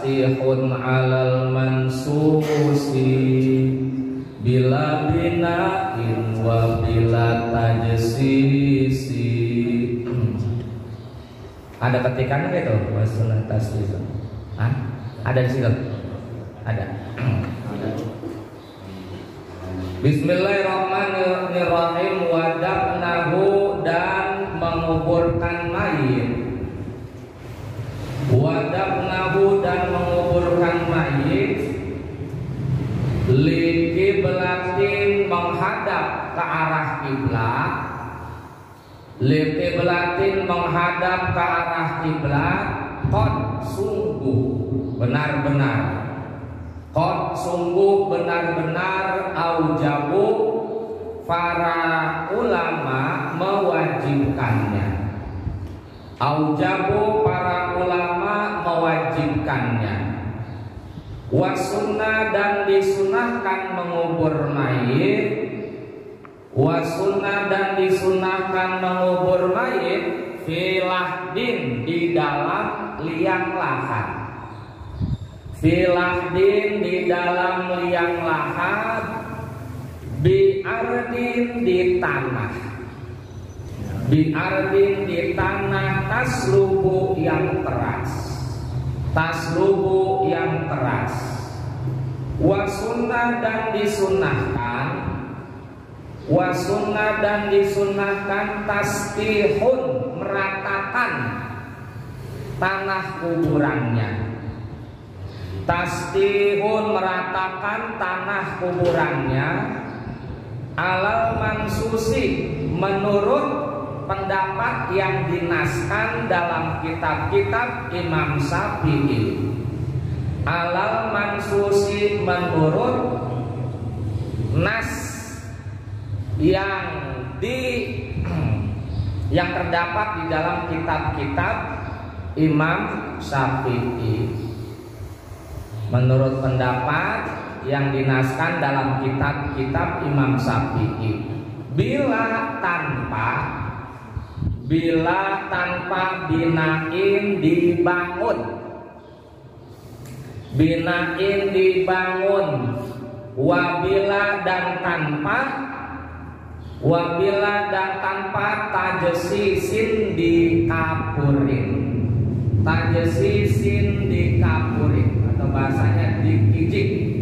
tasbihun alal mansusi bila bina'in wa bila tajsisi. Ada ketikannya gitu, wasunah tasbihun. Ada di situ? Ada. Bismillahirrahmanirrahim. Wadabnahu, dan menguburkan mayit. Wadabnahu, dan menguburkan mayit. Li kiblatin, menghadap ke arah kiblat. Li kiblatin, menghadap ke arah kiblat. Qad, sungguh benar-benar. Qad, sungguh benar-benar. Aujabu, para ulama mewajibkannya. Aujabu, para ulama mewajibkannya. Wasunnah, dan disunahkan mengubur mayit. Wasunnah, dan disunahkan mengubur mayit. Filahdin, di dalam liang lahat. Filahdin, di dalam liang lahat. Biardin, di tanah. Biardin, di tanah. Taslubu, yang keras. Taslubu, yang keras. Wasunnah, dan disunahkan. Wasunnah, dan disunahkan. Tasbihun, meratakan tanah kuburannya. Tasbihun, meratakan tanah kuburannya. Alal mansusi, menurut pendapat yang dinaskan dalam kitab-kitab Imam Syafi'i. Alal mansusi, menurut nas yang terdapat di dalam kitab-kitab Imam Syafi'i. Menurut pendapat yang dinaskan dalam kitab-kitab Imam Syafi'i. Bila tanpa binain dibangun. Binain dibangun. Wabila, dan tanpa tajsisin dikapurin. Tajsisin dikapurin, atau bahasanya dikijing.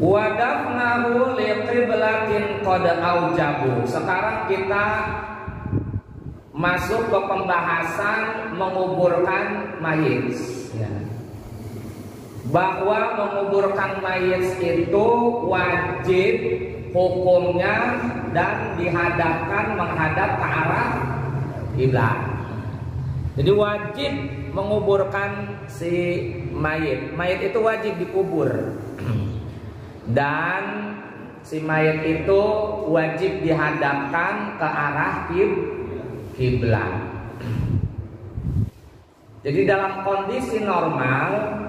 Wadafnahu liqiblatin qad aujabu. Sekarang kita masuk ke pembahasan menguburkan mayit, ya. Bahwa menguburkan mayit itu wajib hukumnya dan menghadap ke arah kiblat. Jadi wajib menguburkan si mayit. Mayit itu wajib dikubur. Dan si mayit itu wajib dihadapkan ke arah kiblat. Jadi dalam kondisi normal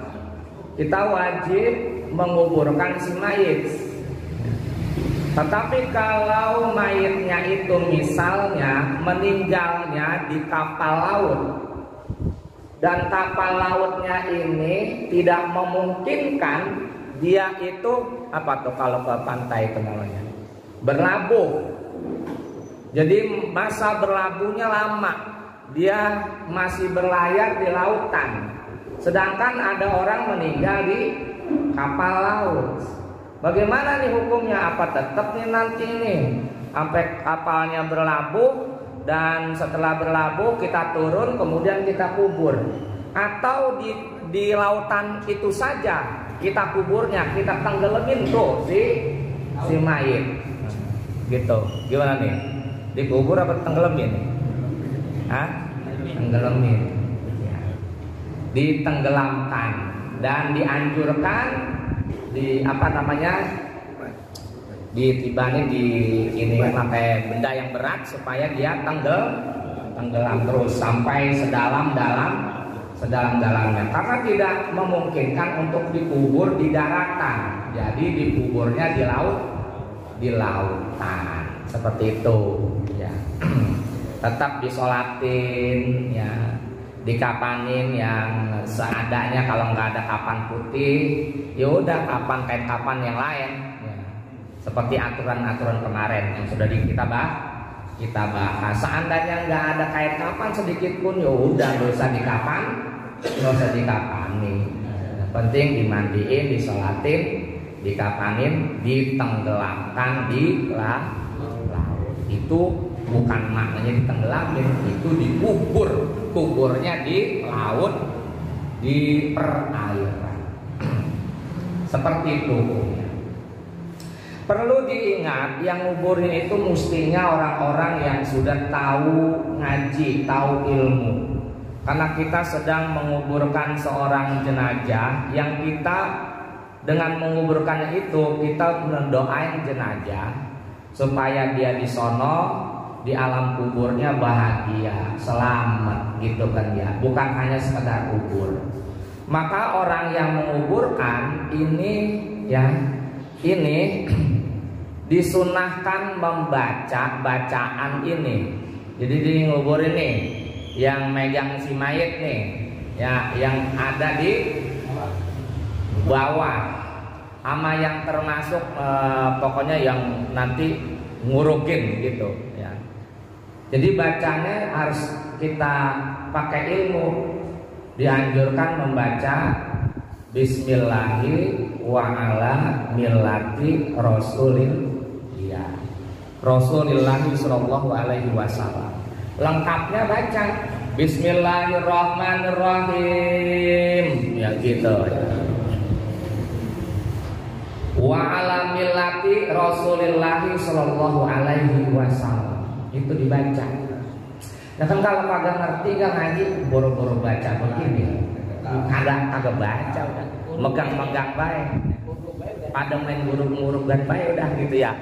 kita wajib menguburkan si mayit. Tetapi kalau mayitnya itu misalnya meninggalnya di kapal laut, dan kapal lautnya ini tidak memungkinkan dia itu apa tuh kalau ke pantai itu namanya berlabuh. Jadi masa berlabuhnya lama, dia masih berlayar di lautan. Sedangkan ada orang meninggal di kapal laut. Bagaimana nih hukumnya? Apa tetap nih nanti nih sampai kapalnya berlabuh, dan setelah berlabuh kita turun kemudian kita kubur, atau di lautan itu saja kita kuburnya, kita tenggelamin tuh si mayit, gitu. Gimana nih? Dikubur apa tenggelamin? Tenggelamin. Ya. Ditenggelamkan dan dianjurkan ditibani di ini pakai benda yang berat supaya dia tenggelam terus sampai sedalam-dalamnya, karena tidak memungkinkan untuk dikubur di daratan. Jadi dikuburnya di lautan seperti itu, ya. tetap disolatin ya, dikapanin yang seadanya. Kalau nggak ada kapan putih, ya udah kain kapan yang lain ya. Seperti aturan-aturan kemarin yang sudah kita bahas. Seandainya nggak ada kain kapan sedikit pun, ya udah nggak usah dikapani. Penting dimandiin, disolatin, dikapanin, ditenggelamkan di laut. Itu bukan maknanya ditengelamin, itu dikubur. Kuburnya di laut, di perairan. Seperti itu. Perlu diingat, yang nguburin itu mestinya orang-orang yang sudah tahu ngaji, tahu ilmu. Karena kita sedang menguburkan seorang jenazah, yang kita dengan menguburkannya itu kita mendoain jenazah supaya dia di sono, di alam kuburnya bahagia, selamat gitu kan ya. Bukan hanya sekedar kubur. Maka orang yang menguburkan ini ya, ini disunahkan membaca bacaan ini. Jadi di ngubur ini yang megang si mayit nih ya, yang ada di bawah, sama yang termasuk pokoknya yang nanti ngurukin gitu ya. Jadi bacanya harus kita pakai ilmu. Dianjurkan membaca Bismillahi wa ala millati Rasulillahi sallallahu alaihi wasallam. Lengkapnya baca Bismillahirrahmanirrahim ya gitu ya. Wa ala millati Rasulillahi sallallahu alaihi wasallam. Itu dibaca. Nah kan kalau kagak ngerti gak ngaji, boro-boro baca begini. Kagak baca udah. Megang-megang baik. Pada main nguruk-nguruk dan baik udah gitu ya.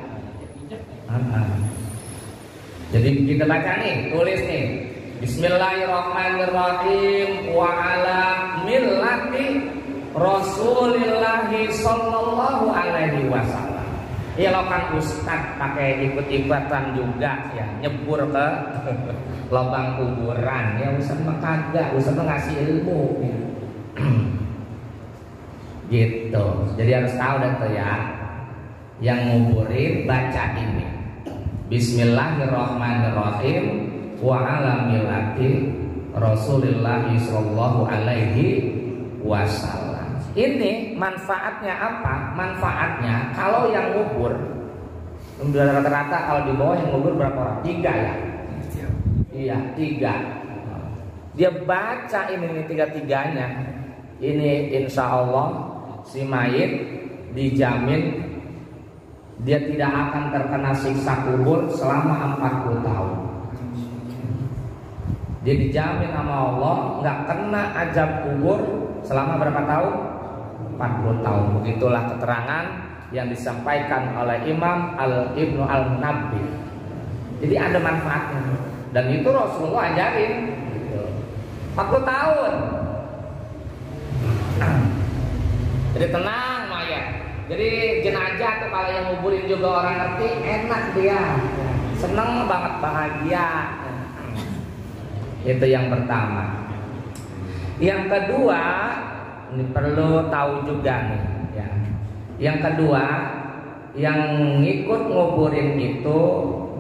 Jadi kita baca nih, tulis nih. Bismillahirrahmanirrahim wa ala millati Rasulillahi sallallahu alaihi wasallam. Ya lo kan ustad pakai ikut-ikutan juga ya, nyebur ke lubang kuburan ya. Ustad mah kagak, ustad mah ngasih ilmu ya. Gitu. Jadi harus tahu dan tuh ya, yang nguburin baca ini Bismillahirrahmanirrahim wa ala millati Rasulillahi sallallahu alaihi wasallam. Ini manfaatnya apa? Manfaatnya kalau yang ngubur rata-rata, kalau di bawah yang ngubur berapa orang? 3 ya? Iya 3. Dia baca ini 3-3-nya. Ini insya Allah si mayit dijamin dia tidak akan terkena siksa kubur selama 40 tahun. Dia dijamin sama Allah nggak kena azab kubur selama berapa tahun? 40 tahun. Begitulah keterangan yang disampaikan oleh Imam Ibnu Al-Munabbi. Jadi ada manfaatnya. Dan itu Rasulullah ajarin 40 tahun. Jadi tenang mayat. Jadi jenazah tuh kalau yang nguburin juga orang ngerti, enak dia, seneng banget, bahagia. Itu yang pertama. Yang kedua, ini perlu tahu juga nih ya. Yang kedua, yang ngikut nguburin itu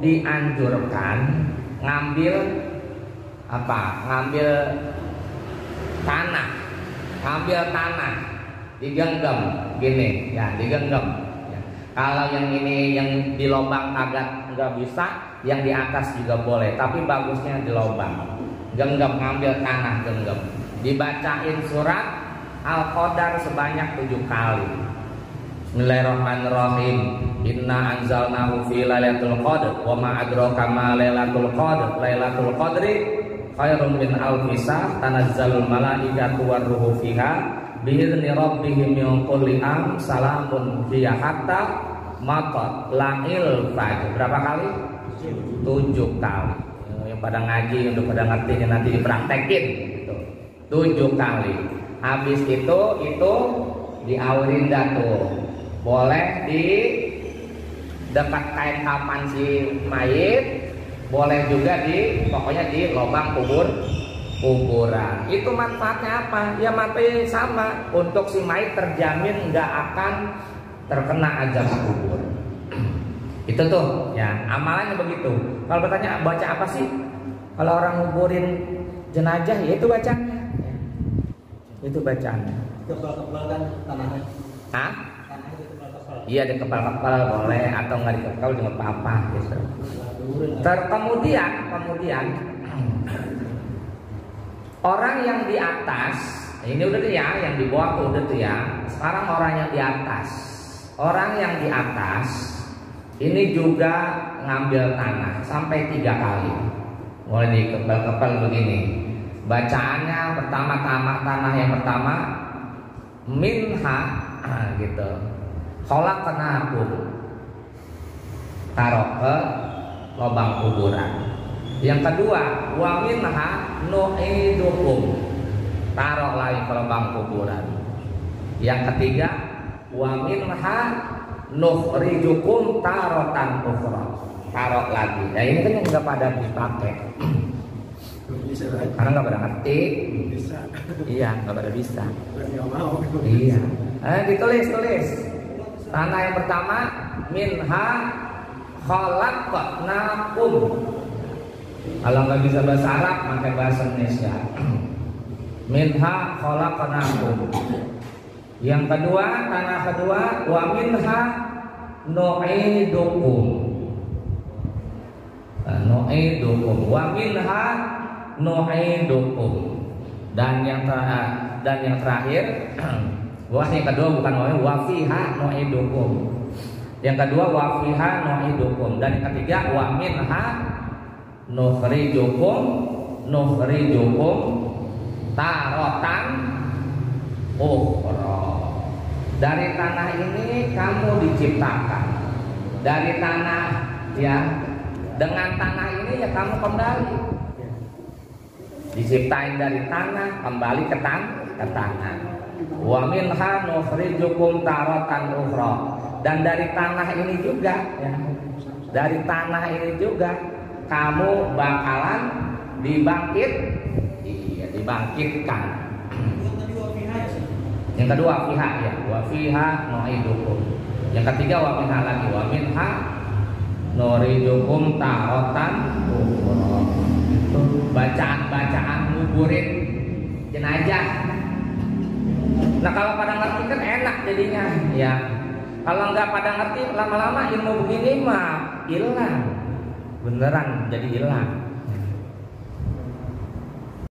dianjurkan ngambil apa? Ngambil tanah, digenggam gini ya, digenggam ya. Kalau yang ini yang di lubang agak nggak bisa, yang di atas juga boleh, tapi bagusnya di lubang. Genggam, ngambil tanah, genggam. Dibacain surat Al-Qadar sebanyak 7 kali. Bismillahirrahmanirrahim. Inna anzalnahu fi lailatul qadr wa ma adraka ma lailatul qadr. Lailatul qadri khairum min alfi shahr. Tanazzalul malaikatu war ruhu fiha bi'izni rabbihim min kulli am. Salamun hiya hatta matla'il fajr. Berapa kali? 7 kali. Yang pada ngaji, yang pada ngerti nanti dipraktekin gitu. 7 kali. Habis itu diaurin dah tuh. Boleh di dekat kain kapan si mayit, boleh juga pokoknya di lubang kuburan. Itu manfaatnya apa? Ya manfaatnya sama, untuk si mayit terjamin nggak akan terkena azab kubur. Itu tuh ya amalannya begitu. Kalau bertanya baca apa sih kalau orang nguburin jenazah, ya itu bacanya ya. Itu bacaannya. Kepal-kepal kan tanahnya. Hah? Tanahnya kepal-kepal. Iya, di kepal-kepal boleh, atau nggak di kepal juga apa-apa gitu. Kemudian orang yang di atas, ini udah tuh ya, yang di bawah tuh udah tuh ya. Sekarang orang yang di atas, ini juga ngambil tanah sampai 3 kali. Mulai di kepal-kepal begini. Bacaannya pertama-tama tanah yang pertama minha gitu. Khalaqnakum, taruh ke lubang kuburan. Yang kedua wa minha nu'idukum, taruh lagi ke lubang kuburan. Yang ketiga wa minha nukhrijukum taratan ukhra, taruh lagi. Nah ini kan yang nggak pada dipakai karena nggak pada ngerti. Iya, nggak pada bisa. Iya, ditulis tanah yang pertama minha khalaqnakum. Kalau nggak bisa bahasa Arab pakai bahasa Indonesia. Minha khalaqnakum. Yang kedua, tanah kedua wa minha nu'idukum. Wa minha nu'idukum. Dan yang terakhir wah, yang kedua bukan wa fiha nu'idukum. Yang kedua wa fiha nu'idukum, dan yang ketiga wa minha nukhrijukum taratan ukhra. Dari tanah ini kamu diciptakan, dari tanah ya, dengan tanah ini ya kamu kembali. Diciptain dari tanah, kembali ke tanah. Wa minha nukhrijukum taratan ukhra. Dan dari tanah ini juga ya, dari tanah ini juga kamu bakalan dibangkitkan. Yang kedua fiha ya, wa fiha nu'idukum. Yang ketiga wa minha lagi, wa minha nuridukum taratan ukhra. Bacaan nguburin jenazah. Nah kalau pada ngerti kan enak jadinya ya. Kalau nggak pada ngerti, lama-lama ilmu begini mah hilang, beneran jadi hilang.